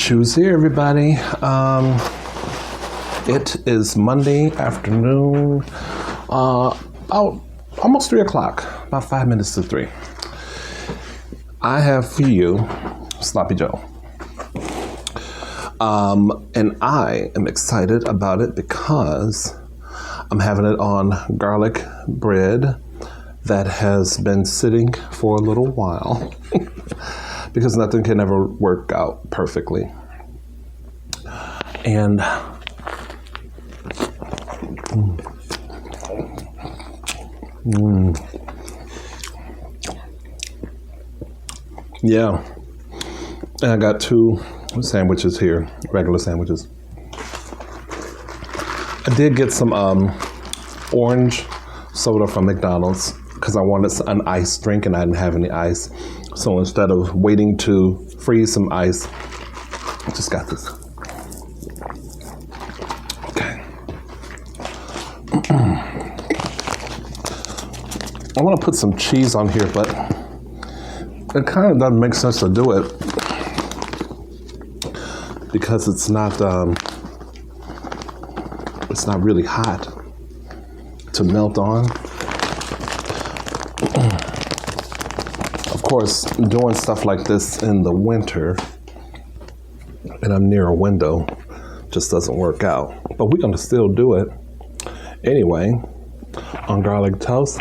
Tuesday, everybody. It is Monday afternoon, about almost 3 o'clock, about 5 minutes to 3. I have for you Sloppy Joe. And I am excited about it because I'm having it on garlic bread that has been sitting for a little while because nothing can ever work out perfectly. And yeah, and I got 2 sandwiches here, regular sandwiches. I did get some orange soda from McDonald's because I wanted an iced drink and I didn't have any ice. So instead of waiting to freeze some ice, I just got this. Okay. I want to put some cheese on here, but it kind of doesn't make sense to do it because it's not really hot to melt on. Of course, doing stuff like this in the winter, and I'm near a window, just doesn't work out. But we're gonna still do it anyway on garlic toast.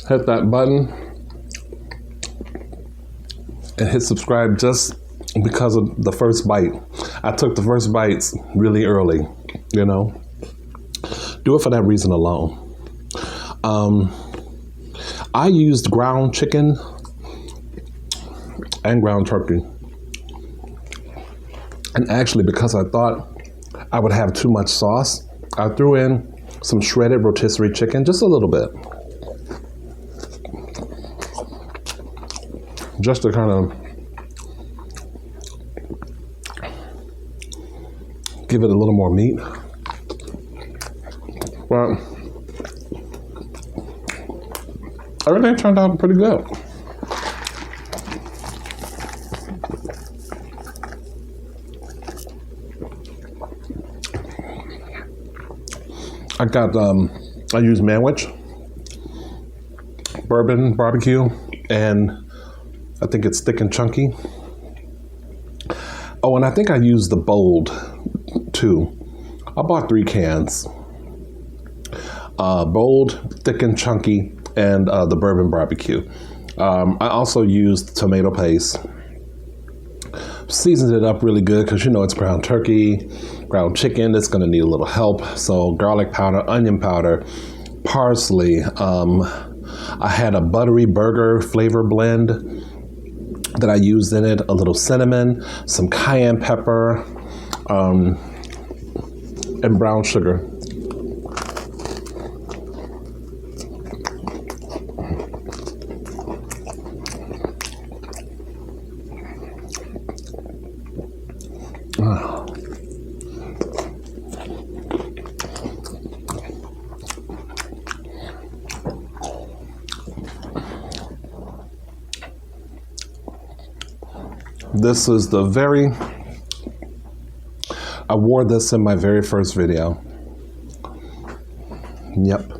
Hit that button and hit subscribe just because of the first bite. I took the first bites really early, you know. Do it for that reason alone. I used ground chicken and ground turkey. And actually, because I thought I would have too much sauce, I threw in some shredded rotisserie chicken, just a little bit. Just to kind of give it a little more meat. But everything turned out pretty good. I use manwich, bourbon barbecue, and I think it's thick and chunky. Oh, and I think I used the bold too. I bought 3 cans. Bold, thick and chunky, and the bourbon barbecue. I also used tomato paste. Seasoned it up really good because you know it's ground turkey, ground chicken. It's going to need a little help. So garlic powder, onion powder, parsley. I had a buttery burger flavor blend that I used in it. A little cinnamon, some cayenne pepper, and brown sugar. This is I wore this in my very first video. Yep.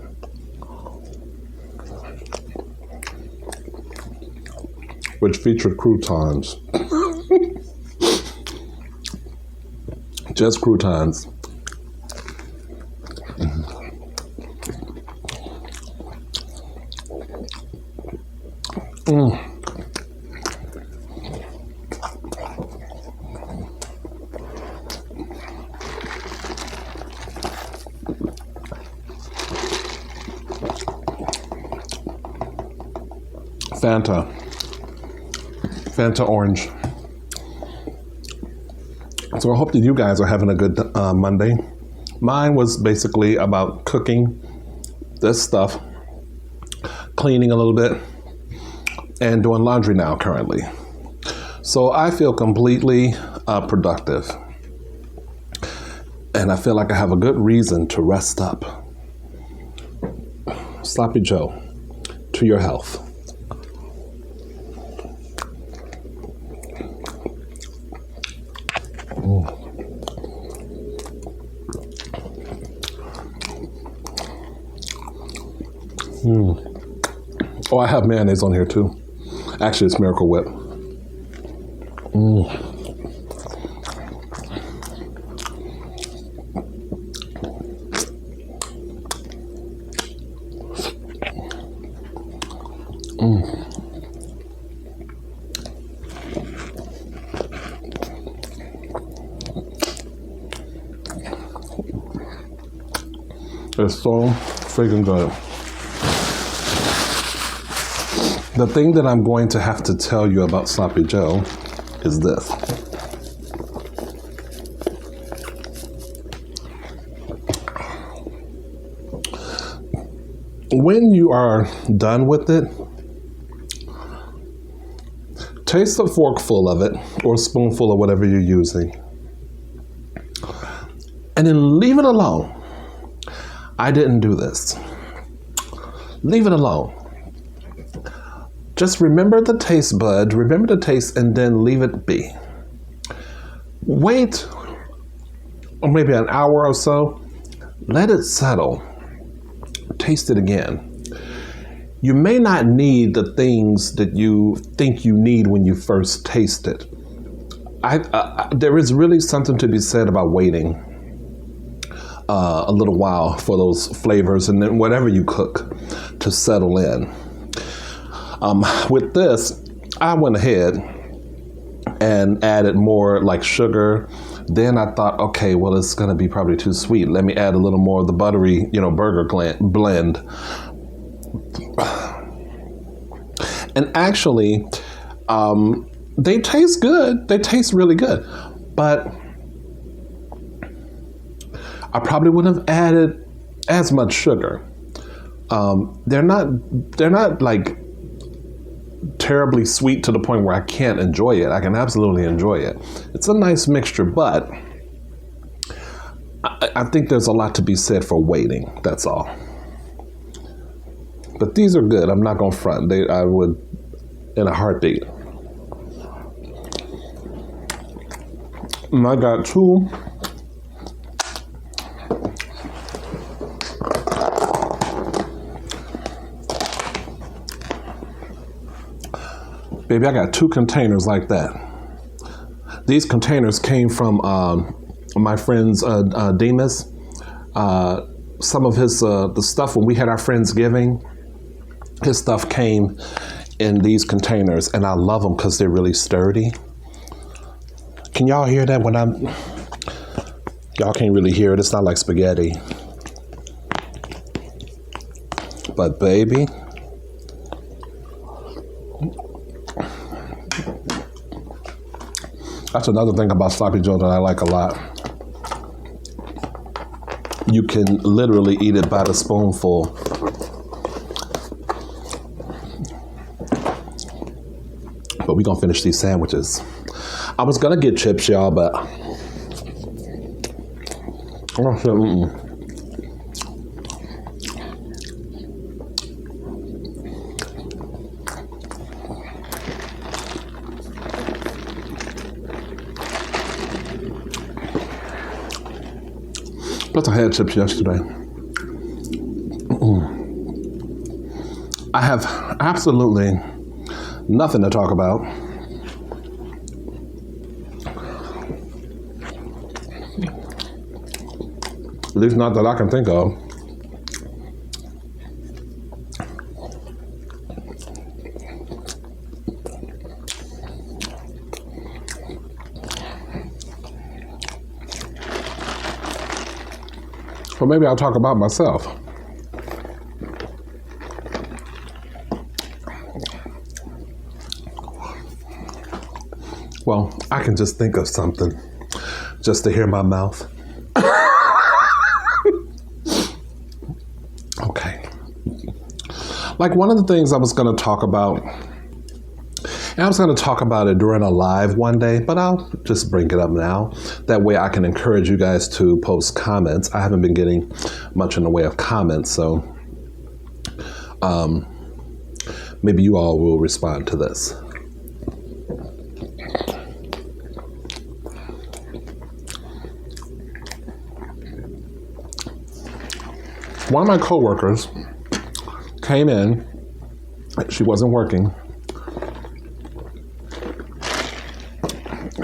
Which featured croutons. Just croutons. Fanta orange. So I hope that you guys are having a good Monday. Mine was basically about cooking this stuff, cleaning a little bit, and doing laundry now currently. So I feel completely productive. And I feel like I have a good reason to rest up. Sloppy Joe, to your health. Oh, I have mayonnaise on here too. Actually, it's Miracle Whip. It's so freaking good. The thing that I'm going to have to tell you about Sloppy Joe is this. When you are done with it, taste a forkful of it or a spoonful of whatever you're using, and then leave it alone. I didn't do this. Leave it alone. Just remember the taste bud, remember the taste, and then leave it be. Wait, or maybe an hour or so. Let it settle. Taste it again. You may not need the things that you think you need when you first taste it. There is really something to be said about waiting a little while for those flavors and then whatever you cook to settle in. With this, I went ahead and added more like sugar. Then I thought, okay, well, it's going to be probably too sweet. Let me add a little more of the buttery, burger blend. And actually, they taste good. They taste really good. But I probably wouldn't have added as much sugar. They're not like terribly sweet to the point where I can't enjoy it. I can absolutely enjoy it. It's a nice mixture, but I think there's a lot to be said for waiting. That's all. But these are good. I'm not gonna front. I would in a heartbeat. And I got two. Baby, I got 2 containers like that. These containers came from my friend's Demas. Some of his the stuff when we had our Friendsgiving, his stuff came in these containers, and I love them because they're really sturdy. Can y'all hear that? Y'all can't really hear it. It's not like spaghetti. But baby, that's another thing about Sloppy Joe that I like a lot. You can literally eat it by the spoonful. But we're gonna finish these sandwiches. I was gonna get chips, y'all, but plus I had chips yesterday. I have absolutely nothing to talk about. At least not that I can think of. Well, maybe I'll talk about myself. Well, I can just think of something just to hear my mouth. Okay. Like one of the things I was going to talk about, I was going to talk about it during a live one day, but I'll just bring it up now. That way I can encourage you guys to post comments. I haven't been getting much in the way of comments, so maybe you all will respond to this. One of my coworkers came in. She wasn't working.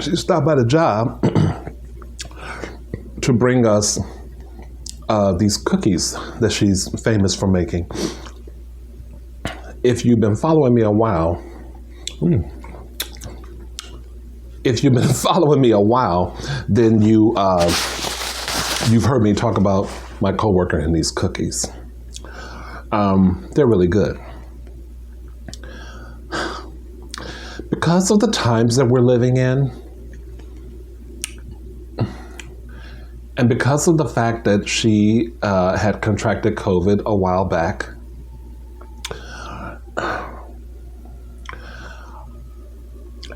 She stopped by the job to bring us these cookies that she's famous for making. If you've been following me a while, then you've heard me talk about my coworker and these cookies. They're really good. Because of the times that we're living in, and because of the fact that she had contracted COVID a while back,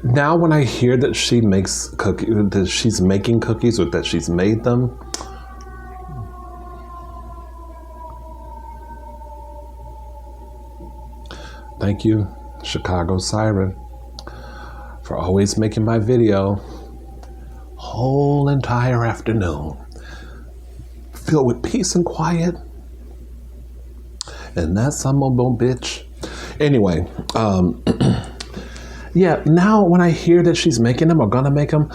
now when I hear that she makes cookies, that she's making cookies or that she's made them, thank you, Chicago Siren, for always making my video whole entire afternoon filled with peace and quiet. And that's some old bitch. Anyway, yeah, now when I hear that she's making them or gonna make them,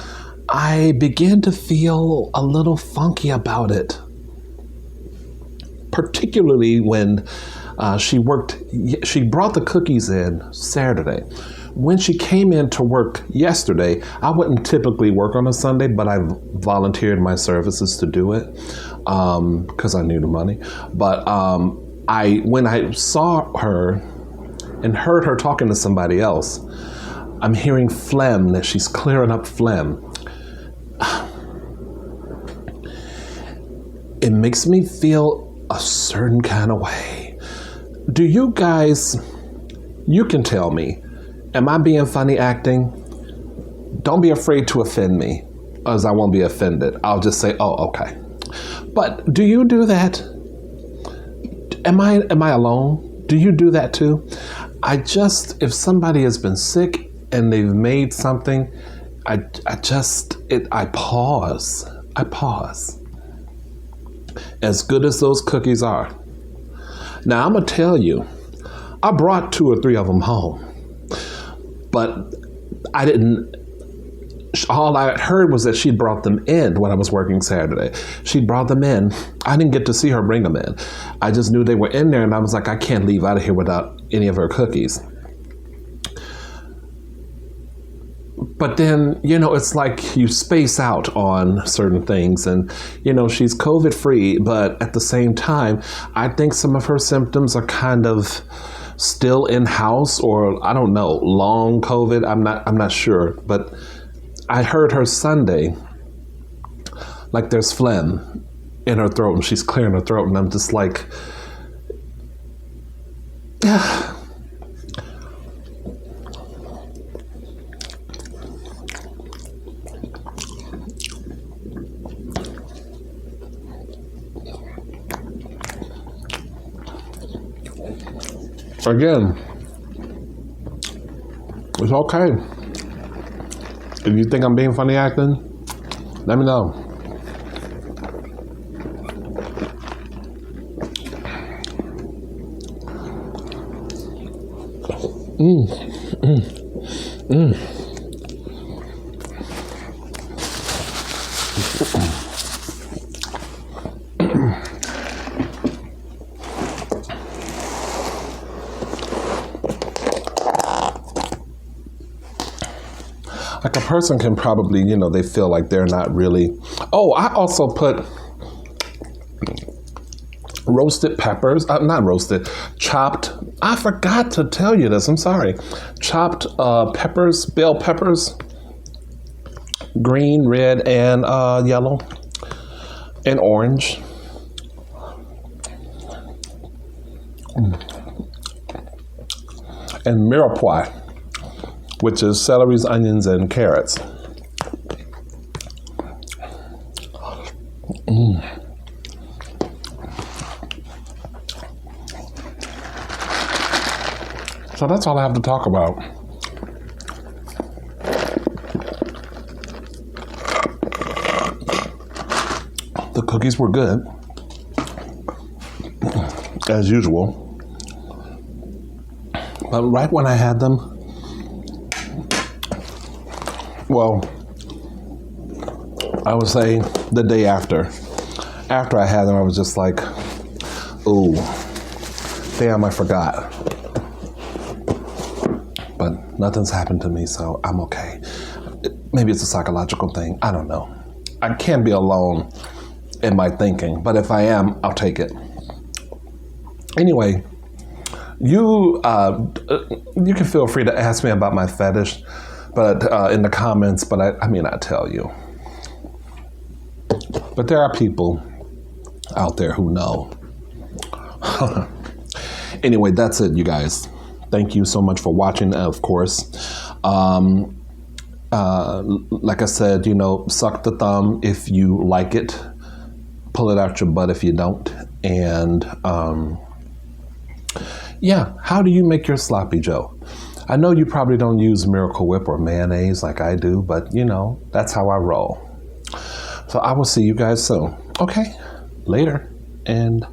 I begin to feel a little funky about it. Particularly when she brought the cookies in Saturday. When she came in to work yesterday, I wouldn't typically work on a Sunday, but I volunteered my services to do it because I knew the money. But when I saw her and heard her talking to somebody else, I'm hearing phlegm, that she's clearing up phlegm. It makes me feel a certain kind of way. Do you guys, you can tell me, am I being funny acting? Don't be afraid to offend me, as I won't be offended. I'll just say, oh, okay. But do you do that? Am I alone? Do you do that too? If somebody has been sick and they've made something, I pause. I pause. As good as those cookies are. Now I'm gonna tell you, I brought 2 or 3 of them home. But I didn't, all I heard was that she brought them in when I was working Saturday. She brought them in. I didn't get to see her bring them in. I just knew they were in there, and I was like, I can't leave out of here without any of her cookies. But then, it's like you space out on certain things, and, she's COVID free, but at the same time, I think some of her symptoms are kind of still in house, or I don't know, long COVID. I'm not sure, but I heard her Sunday, like there's phlegm in her throat and she's clearing her throat, and I'm just like, yeah. Again, it's okay. If you think I'm being funny acting, let me know. Like a person can probably, they feel like they're not really. Oh, I also put roasted peppers, not roasted, chopped. I forgot to tell you this, I'm sorry. Chopped peppers, bell peppers, green, red, and yellow, and orange. And mirepoix, which is celeries, onions, and carrots. So that's all I have to talk about. The cookies were good, as usual. But right when I had them, well, I would say the day after I had them, I was just like, ooh, damn, I forgot. But nothing's happened to me, so I'm okay. Maybe it's a psychological thing. I don't know. I can't be alone in my thinking, but if I am, I'll take it. Anyway, you can feel free to ask me about my fetish, but in the comments. But I mean, I tell you. But there are people out there who know. Anyway, that's it, you guys. Thank you so much for watching, of course. Like I said, suck the thumb if you like it. Pull it out your butt if you don't. And yeah, how do you make your sloppy joe? I know you probably don't use Miracle Whip or mayonnaise like I do, but that's how I roll. So I will see you guys soon. Okay, later, and